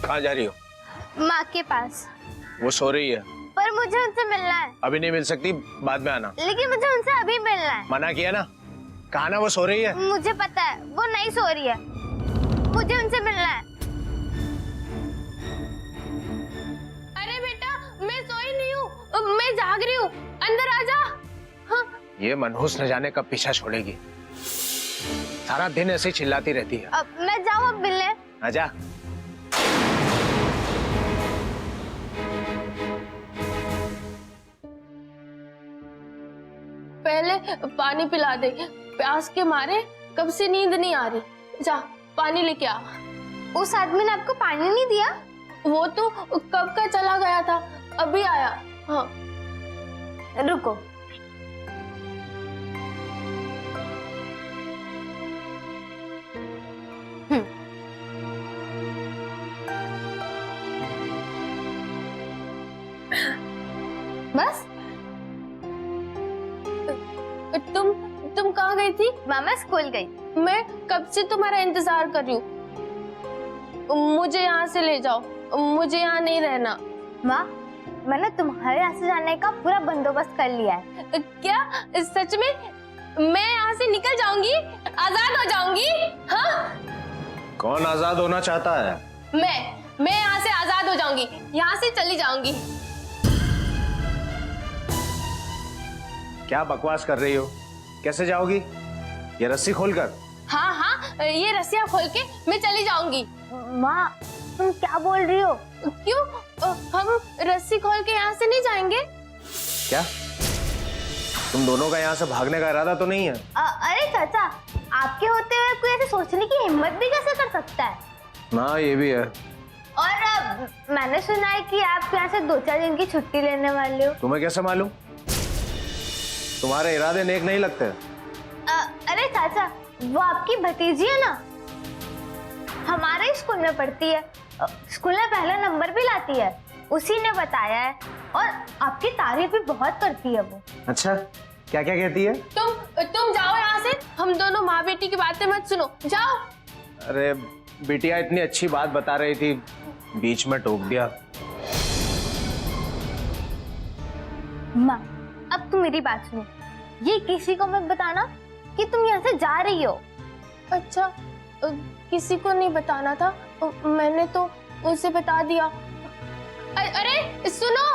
कहाँ जा रही हो? माँ के पास। वो सो रही है। पर मुझे उनसे मिलना है। अभी नहीं मिल सकती, बाद में आना। लेकिन मुझे उनसे अभी मिलना है। मना किया ना, कहा ना वो सो रही है। मुझे पता है वो नहीं सो रही है, मुझे उनसे मिलना है। अरे बेटा मैं सोई नहीं हूँ, मैं जाग रही हूँ, अंदर आजा। हाँ। ये मनहूस न जाने कब पीछा छोड़ेगी, सारा दिन ऐसे ही चिल्लाती रहती है। अब मैं जाऊँ अब मिलने? आजा। पहले पानी पिला दे, प्यास के मारे कब से नींद नहीं आ रही। जा पानी लेके आ। उस आदमी ने आपको पानी नहीं दिया? वो तो कब का चला गया था, अभी आया। हाँ रुको। बस? तुम कहाँ गई थी? मामा स्कूल गई। मैं कब से तुम्हारा इंतजार कर रही हूँ, मुझे यहाँ से ले जाओ, मुझे यहाँ नहीं रहना। माँ मैंने तुम्हारे यहाँ से जाने का पूरा बंदोबस्त कर लिया है। क्या सच में? मैं यहाँ से निकल जाऊंगी, आजाद हो जाऊंगी? हाँ? कौन आजाद होना चाहता है? मैं यहाँ से आजाद हो जाऊंगी, यहाँ से चली जाऊंगी। क्या बकवास कर रही हो? कैसे जाओगी? ये रस्सी खोलकर? हाँ हाँ ये रस्सियाँ खोल के मैं चली जाऊंगी। माँ तुम क्या बोल रही हो? क्यों? हम रस्सी खोल के यहाँ से नहीं जाएंगे? क्या तुम दोनों का यहाँ से भागने का इरादा तो नहीं है? अरे चाचा, आपके होते हुए कोई ऐसे सोचने की हिम्मत भी कैसे कर सकता है? हाँ ये भी है। और मैंने सुना है कि आप यहाँ से 2-4 दिन की छुट्टी लेने वाले हो। तुम्हें कैसे मालूम? तुम्हारे इरादे नेक नहीं लगते। अरे चाचा, वो आपकी भतीजी है ना, हमारे स्कूल में पढ़ती है, स्कूल में पहला नंबर भी लाती है, उसी ने बताया है, और आपकी तारीफ भी बहुत करती है वो। अच्छा क्या क्या कहती है? तुम जाओ यहाँ से, हम दोनों माँ बेटी की बातें मत सुनो, जाओ। अरे बिटिया इतनी अच्छी बात बता रही थी, बीच में टोक दिया। माँ अब तुम मेरी बात सुनो, ये किसी को मत बताना कि तुम यहाँ से जा रही हो। अच्छा किसी को नहीं बताना था, मैंने तो उसे बता दिया। अरे सुनो,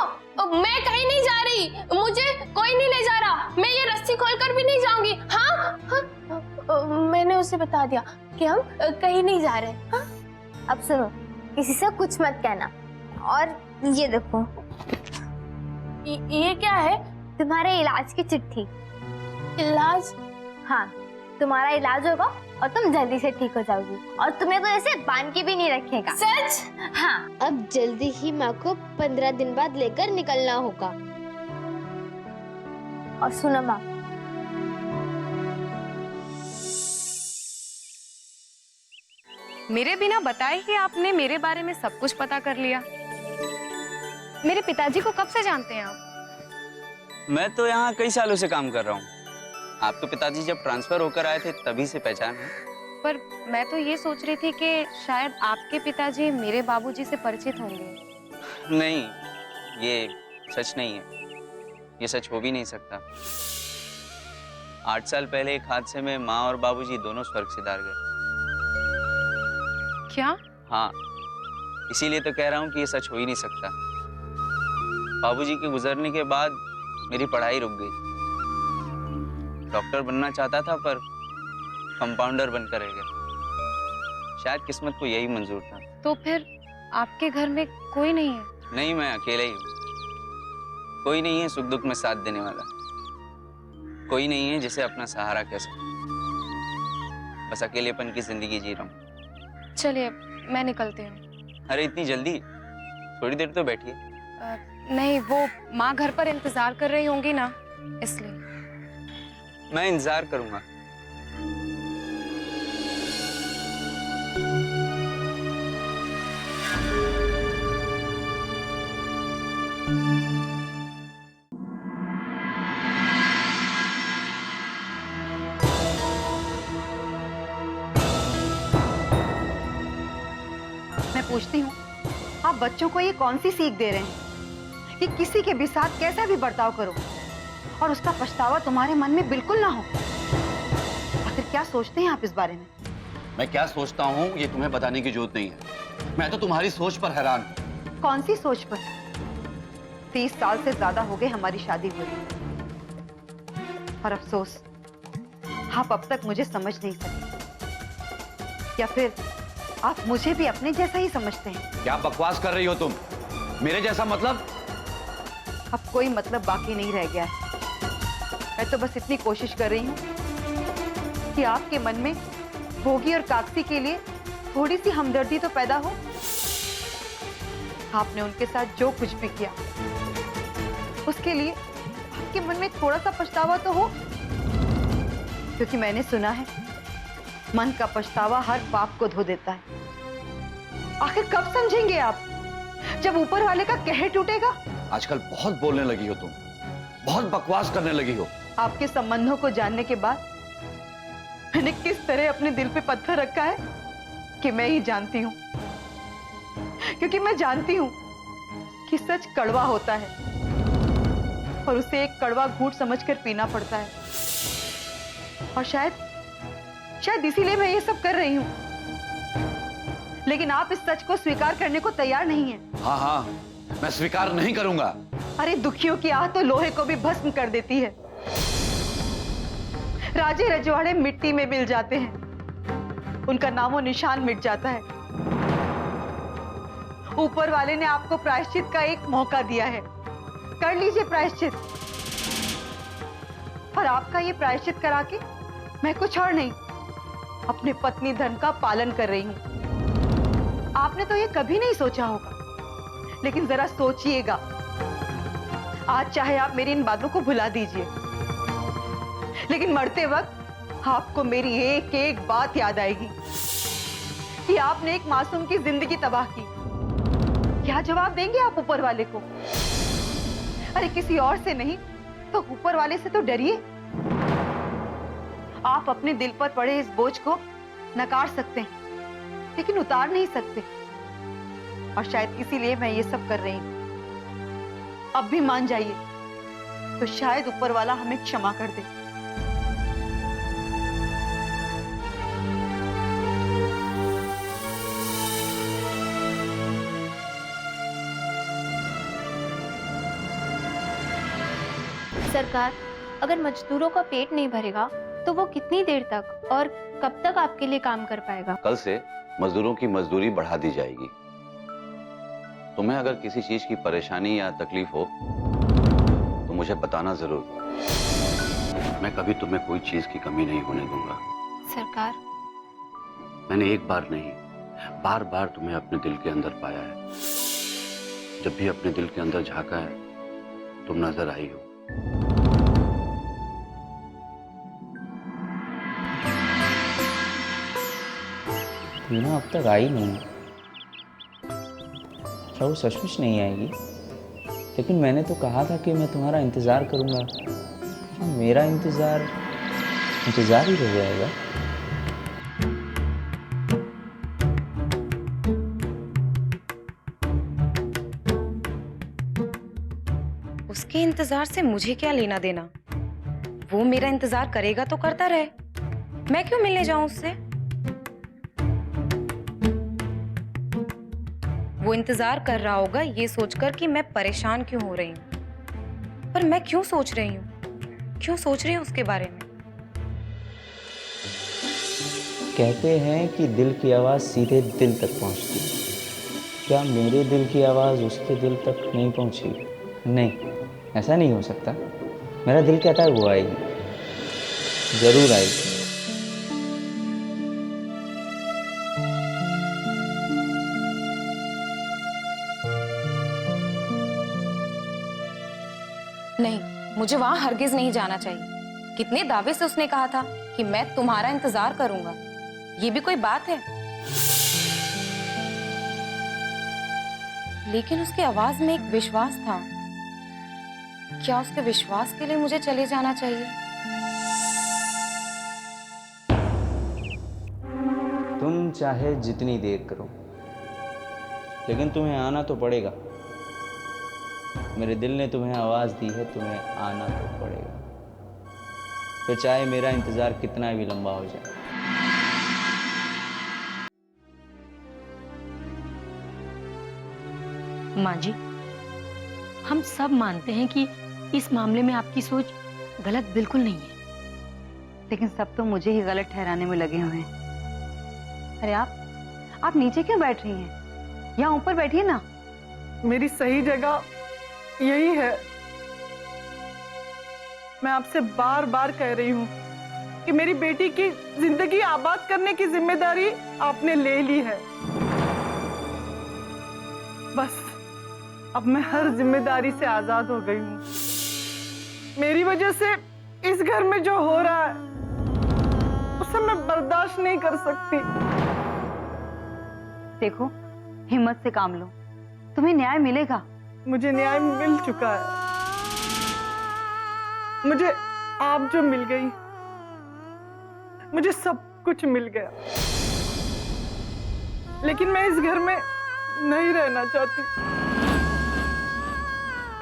मैं कहीं नहीं जा रही, मुझे कोई नहीं ले जा रहा, मैं ये रस्सी खोलकर भी नहीं जाऊंगी। हाँ, हाँ मैंने उसे बता दिया कि हम कहीं नहीं जा रहे। हाँ? अब सुनो, किसी से कुछ मत कहना। और ये देखो, ये क्या है? तुम्हारे इलाज की चिट्ठी। इलाज? हाँ, तुम्हारा इलाज होगा और तुम जल्दी से ठीक हो जाओगी, और तुम्हें तो ऐसे बांध के भी नहीं रखेगा। सच? हाँ। अब जल्दी ही माँ को 15 दिन बाद लेकर निकलना होगा। और सुनो माँ, मेरे बिना बताए ही आपने मेरे बारे में सब कुछ पता कर लिया। मेरे पिताजी को कब से जानते हैं आप? मैं तो यहाँ कई सालों से काम कर रहा हूँ। आपके पिताजी जब ट्रांसफर होकर आए थे तभी से पहचान है। पर मैं तो ये सोच रही थी कि शायद आपके पिताजी मेरे बाबूजी से परिचित होंगे। नहीं, ये सच नहीं है, ये सच हो भी नहीं सकता। 8 साल पहले एक हादसे में माँ और बाबूजी दोनों स्वर्ग सिधार गए। क्या? हाँ, इसीलिए तो कह रहा हूँ कि ये सच हो ही नहीं सकता। बाबूजी के गुजरने के बाद मेरी पढ़ाई रुक गई। डॉक्टर बनना चाहता था पर कंपाउंडर बनकर रह गया। शायद किस्मत को यही मंजूर था। तो फिर आपके घर में कोई नहीं है? नहीं, मैं अकेला ही हूँ। कोई नहीं है सुख दुख में साथ देने वाला, कोई नहीं है जिसे अपना सहारा कह सकूं। बस अकेलेपन की जिंदगी जी रहा हूँ। चलिए मैं निकलती हूँ। अरे इतनी जल्दी? थोड़ी देर तो बैठिए। नहीं, वो माँ घर पर इंतजार कर रही होंगी ना, इसलिए। मैं इंतजार करूंगा। मैं पूछती हूँ, आप बच्चों को ये कौन सी सीख दे रहे हैं कि किसी के भी साथ कैसा भी बर्ताव करो और उसका पछतावा तुम्हारे मन में बिल्कुल ना हो? आखिर क्या सोचते हैं आप इस बारे में? मैं क्या सोचता हूँ ये तुम्हें बताने की जरूरत नहीं है। मैं तो तुम्हारी सोच पर हैरान हूँ। कौन सी सोच पर? 30 साल से ज्यादा हो गए हमारी शादी हुई और अफसोस आप अब तक मुझे समझ नहीं सके, या फिर आप मुझे भी अपने जैसा ही समझते हैं? क्या बकवास कर रही हो तुम? मेरे जैसा मतलब? अब कोई मतलब बाकी नहीं रह गया है। मैं तो बस इतनी कोशिश कर रही हूँ कि आपके मन में भोगी और काकसी के लिए थोड़ी सी हमदर्दी तो पैदा हो। आपने उनके साथ जो कुछ भी किया उसके लिए आपके मन में थोड़ा सा पछतावा तो हो, क्योंकि मैंने सुना है मन का पछतावा हर पाप को धो देता है। आखिर कब समझेंगे आप, जब ऊपर वाले का कहर टूटेगा? आजकल बहुत बोलने लगी हो तुम, बहुत बकवास करने लगी हो। आपके संबंधों को जानने के बाद मैंने किस तरह अपने दिल पे पत्थर रखा है कि मैं ही जानती हूँ, क्योंकि मैं जानती हूँ कि सच कड़वा होता है और उसे एक कड़वा घूंट समझकर पीना पड़ता है। और शायद इसीलिए मैं ये सब कर रही हूँ, लेकिन आप इस सच को स्वीकार करने को तैयार नहीं हैं। हाँ हाँ, मैं स्वीकार नहीं करूंगा। अरे दुखियों की आह तो लोहे को भी भस्म कर देती है। राजे रजवाड़े मिट्टी में मिल जाते हैं, उनका नामो निशान मिट जाता है। ऊपर वाले ने आपको प्रायश्चित का एक मौका दिया है, कर लीजिए प्रायश्चित। और आपका ये प्रायश्चित करा के मैं कुछ और नहीं, अपने पत्नी धर्म का पालन कर रही हूं। आपने तो ये कभी नहीं सोचा होगा, लेकिन जरा सोचिएगा। आज चाहे आप मेरी इन बातों को भुला दीजिए, लेकिन मरते वक्त आपको मेरी एक एक बात याद आएगी कि आपने एक मासूम की जिंदगी तबाह की। क्या जवाब देंगे आप ऊपर वाले को? अरे किसी और से नहीं तो ऊपर वाले से तो डरिए। आप अपने दिल पर पड़े इस बोझ को नकार सकते हैं, लेकिन उतार नहीं सकते। और शायद इसीलिए मैं ये सब कर रही हूं। अब भी मान जाइए तो शायद ऊपर वाला हमें क्षमा कर दे। सरकार, अगर मजदूरों का पेट नहीं भरेगा तो वो कितनी देर तक और कब तक आपके लिए काम कर पाएगा? कल से मजदूरों की मजदूरी बढ़ा दी जाएगी। तुम्हें अगर किसी चीज की परेशानी या तकलीफ हो तो मुझे बताना जरूर। मैं कभी तुम्हें कोई चीज की कमी नहीं होने दूंगा। सरकार, मैंने एक बार नहीं, बार बार तुम्हें अपने दिल के अंदर पाया है। जब भी अपने दिल के अंदर झांका है तुम नजर आई हो। टीना अब तक आई नहीं। क्या वो सचमुच नहीं आएगी? लेकिन मैंने तो कहा था कि मैं तुम्हारा इंतज़ार करूंगा। क्या मेरा इंतज़ार ही रह जाएगा? उसके इंतजार से मुझे क्या लेना देना? वो मेरा इंतजार करेगा तो करता रहे, मैं क्यों मिलने जाऊं उससे? वो इंतजार कर रहा होगा ये सोचकर कि मैं परेशान क्यों हो रही हूं। पर मैं क्यों सोच रही हूं उसके बारे में? कहते हैं कि दिल की आवाज़ सीधे दिल तक पहुंचती है। क्या मेरे दिल की आवाज़ उसके दिल तक नहीं पहुंची? नहीं, ऐसा नहीं हो सकता। मेरा दिल कहता है वो आएगी, जरूर आएगी। नहीं, मुझे वहां हरगिज नहीं जाना चाहिए। कितने दावे से उसने कहा था कि मैं तुम्हारा इंतजार करूंगा। ये भी कोई बात है? लेकिन उसकी आवाज में एक विश्वास था। क्या उसके विश्वास के लिए मुझे चले जाना चाहिए? तुम चाहे जितनी देर करो, लेकिन तुम्हें आना तो पड़ेगा। मेरे दिल ने तुम्हें आवाज़ दी है, तुम्हें आना तो पड़ेगा, फिर चाहे मेरा इंतज़ार कितना भी लंबा हो जाए। माँ जी, हम सब मानते हैं कि इस मामले में आपकी सोच गलत बिल्कुल नहीं है, लेकिन सब तो मुझे ही गलत ठहराने में लगे हुए हैं। अरे आप नीचे क्यों बैठ रही हैं? यहाँ ऊपर बैठिए ना। मेरी सही जगह यही है। मैं आपसे बार बार कह रही हूँ कि मेरी बेटी की जिंदगी आबाद करने की जिम्मेदारी आपने ले ली है। बस अब मैं हर जिम्मेदारी से आजाद हो गई हूँ। मेरी वजह से इस घर में जो हो रहा है उसे मैं बर्दाश्त नहीं कर सकती। देखो, हिम्मत से काम लो, तुम्हें न्याय मिलेगा। मुझे न्याय मिल चुका है। मुझे आप जो मिल गई, मुझे सब कुछ मिल गया, लेकिन मैं इस घर में नहीं रहना चाहती।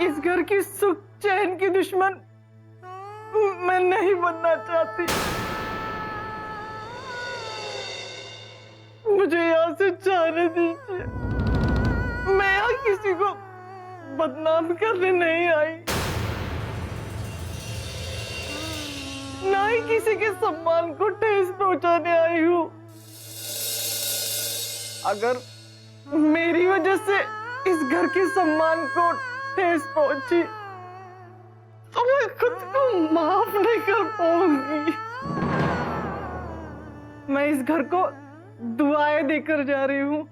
इस घर की सुख चैन की दुश्मन मैं नहीं बनना चाहती। मुझे यहाँ से जाने दीजिए। मैं यहाँ किसी को बदनाम करने नहीं आई, ना ही किसी के सम्मान को ठेस पहुंचाने आई हूँ। अगर मेरी वजह से इस घर के सम्मान को ठेस पहुंची तो मैं खुद को माफ नहीं कर पाऊंगी। मैं इस घर को दुआएं देकर जा रही हूँ।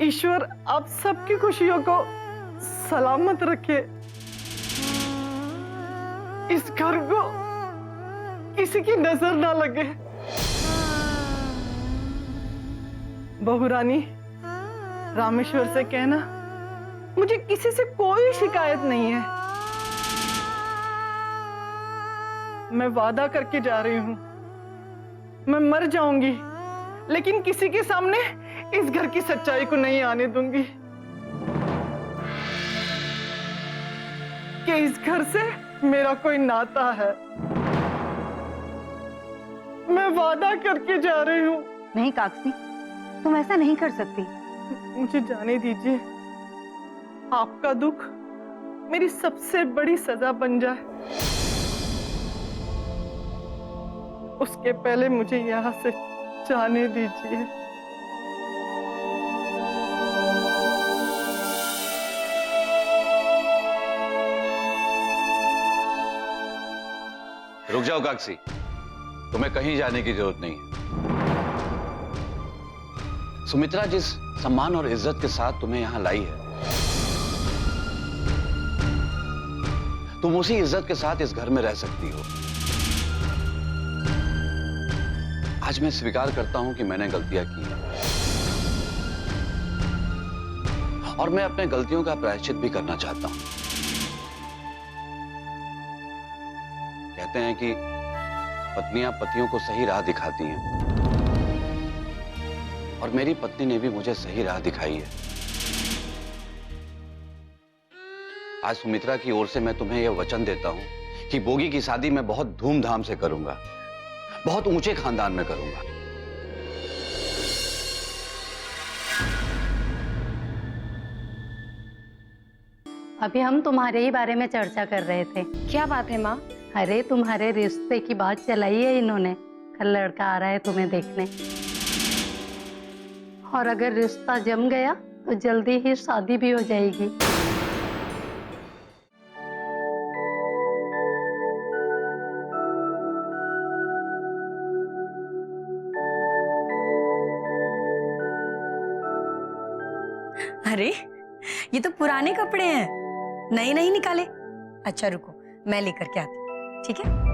ईश्वर आप सबकी खुशियों को सलामत रखे। इस घर को किसी की नजर ना लगे। बहू रानी, रामेश्वर से कहना मुझे किसी से कोई शिकायत नहीं है। मैं वादा करके जा रही हूं, मैं मर जाऊंगी लेकिन किसी के सामने इस घर की सच्चाई को नहीं आने दूंगी कि इस घर से मेरा कोई नाता है। मैं वादा करके जा रही हूं। नहीं काकसी, तुम ऐसा नहीं कर सकती। मुझे जाने दीजिए। आपका दुख मेरी सबसे बड़ी सजा बन जाए, उसके पहले मुझे यहाँ से जाने दीजिए। रुक जाओ काकसी, तुम्हें कहीं जाने की जरूरत नहीं है। सुमित्रा जिस सम्मान और इज्जत के साथ तुम्हें यहां लाई है, तुम उसी इज्जत के साथ इस घर में रह सकती हो। आज मैं स्वीकार करता हूं कि मैंने गलतियां की हैं और मैं अपने गलतियों का प्रायश्चित भी करना चाहता हूं। कहते हैं कि पत्नियां पतियों को सही राह दिखाती हैं और मेरी पत्नी ने भी मुझे सही राह दिखाई है। आज सुमित्रा की ओर से मैं तुम्हें यह वचन देता हूं कि बोगी की शादी मैं बहुत धूमधाम से करूंगा, बहुत ऊंचे खानदान में करूंगा। अभी हम तुम्हारे ही बारे में चर्चा कर रहे थे। क्या बात है माँ? अरे तुम्हारे रिश्ते की बात चलाई है इन्होंने। कल लड़का आ रहा है तुम्हें देखने, और अगर रिश्ता जम गया तो जल्दी ही शादी भी हो जाएगी। अरे ये तो पुराने कपड़े हैं, नए नहीं निकाले। अच्छा रुको, मैं लेकर के आती हूँ, ठीक है?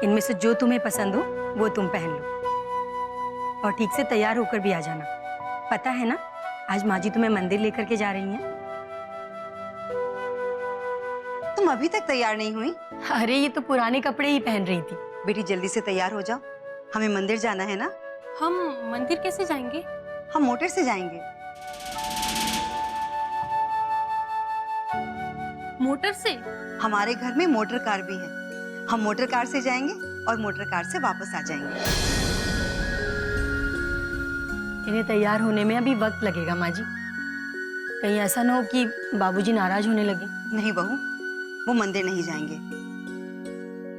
इनमें से जो तुम्हें पसंद हो वो तुम पहन लो और ठीक से तैयार होकर भी आ जाना। पता है ना, आज माँ जी तुम्हें मंदिर लेकर के जा रही हैं। तुम अभी तक तैयार नहीं हुई? अरे ये तो पुराने कपड़े ही पहन रही थी। बेटी जल्दी से तैयार हो जाओ, हमें मंदिर जाना है ना। हम मंदिर कैसे जाएंगे? हम मोटर से जाएंगे। मोटर से? हमारे घर में मोटर कार भी है, हम मोटर कार से जाएंगे और मोटर कार से वापस आ जाएंगे। इन्हें तैयार होने में अभी वक्त लगेगा माँ जी। कहीं ऐसा ना हो कि बाबूजी नाराज होने लगे। नहीं बहू, वो मंदिर नहीं जाएंगे।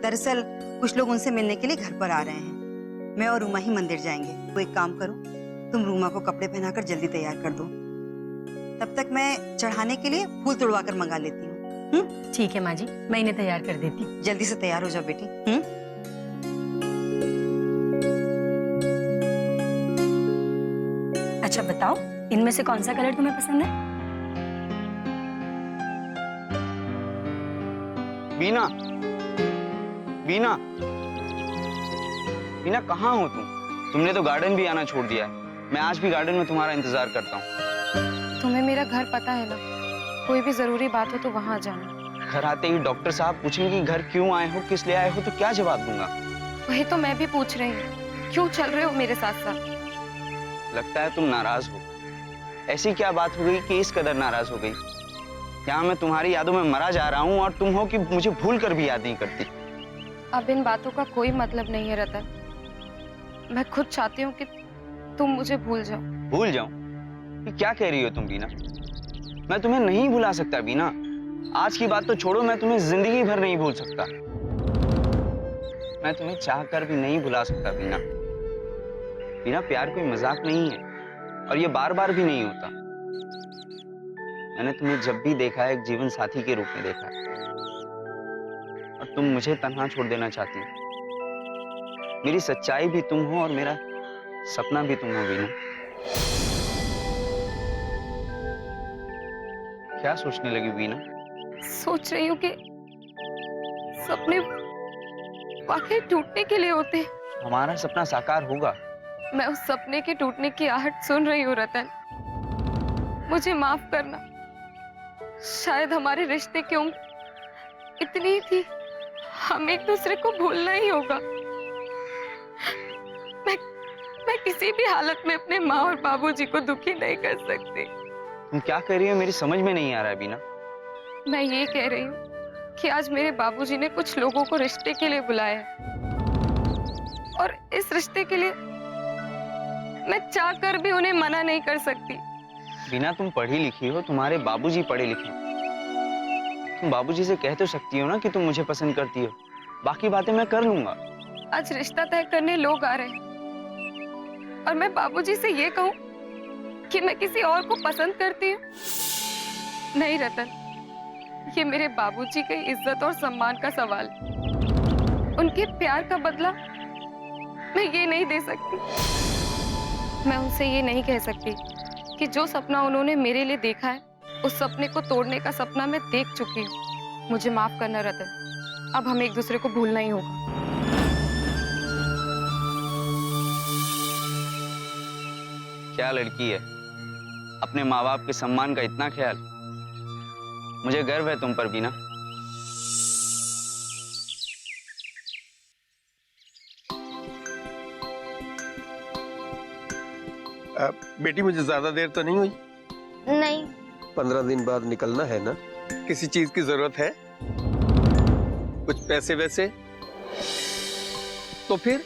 दरअसल कुछ लोग उनसे मिलने के लिए घर पर आ रहे हैं। मैं और रूमा ही मंदिर जाएंगे। तो एक काम करो, तुम रूमा को कपड़े पहनाकर जल्दी तैयार कर दो। तब तक मैं चढ़ाने के लिए फूल तोड़वा कर मंगा लेती हूँ। ठीक है माँ जी, मैं इन्हें तैयार कर देती हूँ। जल्दी से तैयार हो जाओ बेटी। अच्छा बताओ, इनमें से कौन सा कलर तुम्हें पसंद है? बीना, बीना, बीना कहाँ हो तुम? तुमने तो गार्डन भी आना छोड़ दिया है। मैं आज भी गार्डन में तुम्हारा इंतजार करता हूँ। तुम्हें मेरा घर पता है ना, कोई भी जरूरी बात हो तो वहां जाना। घर आते ही डॉक्टर साहब पूछेंगे घर क्यों आए हो, किस लिए आए हो, तो क्या जवाब दूंगा? वही तो मैं भी पूछ रही हूँ, क्यों चल रहे हो मेरे साथ साथ? लगता है तुम नाराज हो। ऐसी क्या बात हो गई कि इस कदर नाराज हो गई? यहाँ मैं तुम्हारी यादों में मरा जा रहा हूँ और तुम हो कि मुझे भूल कर भी याद नहीं करती। अब इन बातों का कोई मतलब नहीं है रतन। मैं खुद चाहती हूँ कि तुम मुझे भूल जाओ। भूल जाऊं? ये क्या कह रही हो तुम बीना? मैं तुम्हें नहीं भुला सकता बीना। आज की बात तो छोड़ो, मैं तुम्हें जिंदगी भर नहीं भूल सकता। मैं तुम्हें चाह कर भी नहीं भुला सकता बीना। बीना, प्यार कोई मजाक नहीं है और ये बार बार भी नहीं होता। मैंने तुम्हें जब भी देखा है एक जीवन साथी के रूप में देखा है और तुम मुझे तन्हा छोड़ देना चाहती हो। मेरी सच्चाई भी तुम हो और मेरा सपना भी तुम हो बीना। क्या सोचने लगी बीना? सोच रही हूँ कि सपने वाकई टूटने के लिए होते हैं। हमारा सपना साकार होगा। मैं उस सपने के टूटने की आहट सुन रही हूँ रतन। मुझे माफ करना। शायद हमारे रिश्ते की उम्र इतनी ही थी, हम एक दूसरे को भूलना ही होगा। मैं किसी भी हालत में अपने माँ और बाबूजी को दुखी नहीं कर सकती। तुम क्या कह रही हो? मेरी समझ में नहीं आ रहा है बीना। मैं ये कह रही हूँ कि आज मेरे बाबूजी ने कुछ लोगों को रिश्ते के लिए बुलाया है और इस रिश्ते के लिए मैं चाह कर भी उन्हें मना नहीं कर सकती। बीना, तुम पढ़ी लिखी हो, तुम्हारे बाबूजी पढ़े लिखे। तुम बाबूजी से कह तो सकती हो ना कि तुम मुझे पसंद करती हो। बाकी बातें मैं कर लूंगा। आज रिश्ता तय करने लोग आ रहे हैं और मैं बाबूजी से ये कहूं कि मैं किसी और को पसंद करती हूँ? नहीं रतन, ये मेरे बाबूजी की इज्जत और सम्मान का सवाल। उनके प्यार का बदला मैं ये नहीं दे सकती। मैं उनसे ये नहीं कह सकती कि जो सपना उन्होंने मेरे लिए देखा है, उस सपने को तोड़ने का सपना मैं देख चुकी हूँ। मुझे माफ करना रतन, अब हमें एक दूसरे को भूलना ही होगा। क्या लड़की है, अपने माँ बाप के सम्मान का इतना ख्याल। मुझे गर्व है तुम पर बीना। बेटी, मुझे ज्यादा देर तो नहीं हुई? नहीं। 15 दिन बाद निकलना है ना? किसी चीज की जरूरत है? कुछ पैसे वैसे? तो फिर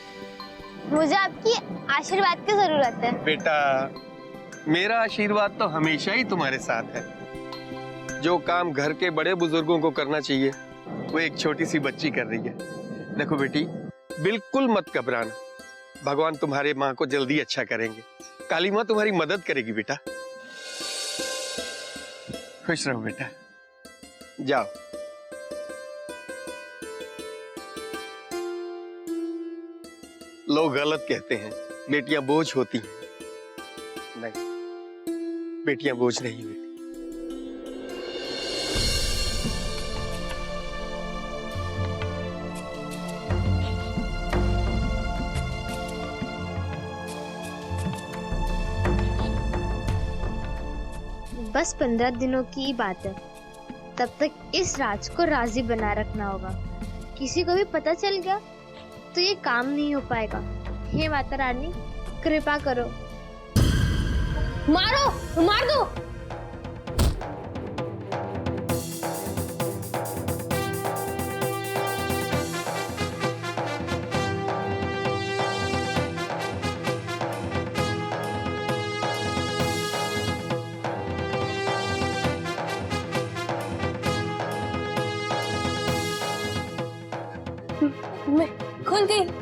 मुझे आपकी आशीर्वाद की जरूरत है। बेटा, मेरा आशीर्वाद तो हमेशा ही तुम्हारे साथ है। जो काम घर के बड़े बुजुर्गों को करना चाहिए, वो एक छोटी सी बच्ची कर रही है। देखो बेटी, बिल्कुल मत घबराना। भगवान तुम्हारे माँ को जल्दी अच्छा करेंगे। काली माँ तुम्हारी मदद करेगी बेटा। खुश रहो बेटा, जाओ। लोग गलत कहते हैं, बेटियां बोझ होती हैं। नहीं, बेटियां बोझ नहीं होती। बस 15 दिनों की ही बात है। तब तक इस राज को राजी बना रखना होगा। किसी को भी पता चल गया तो ये काम नहीं हो पाएगा। हे माता रानी, कृपा करो। मारो, मार दो। मैं खुल गई।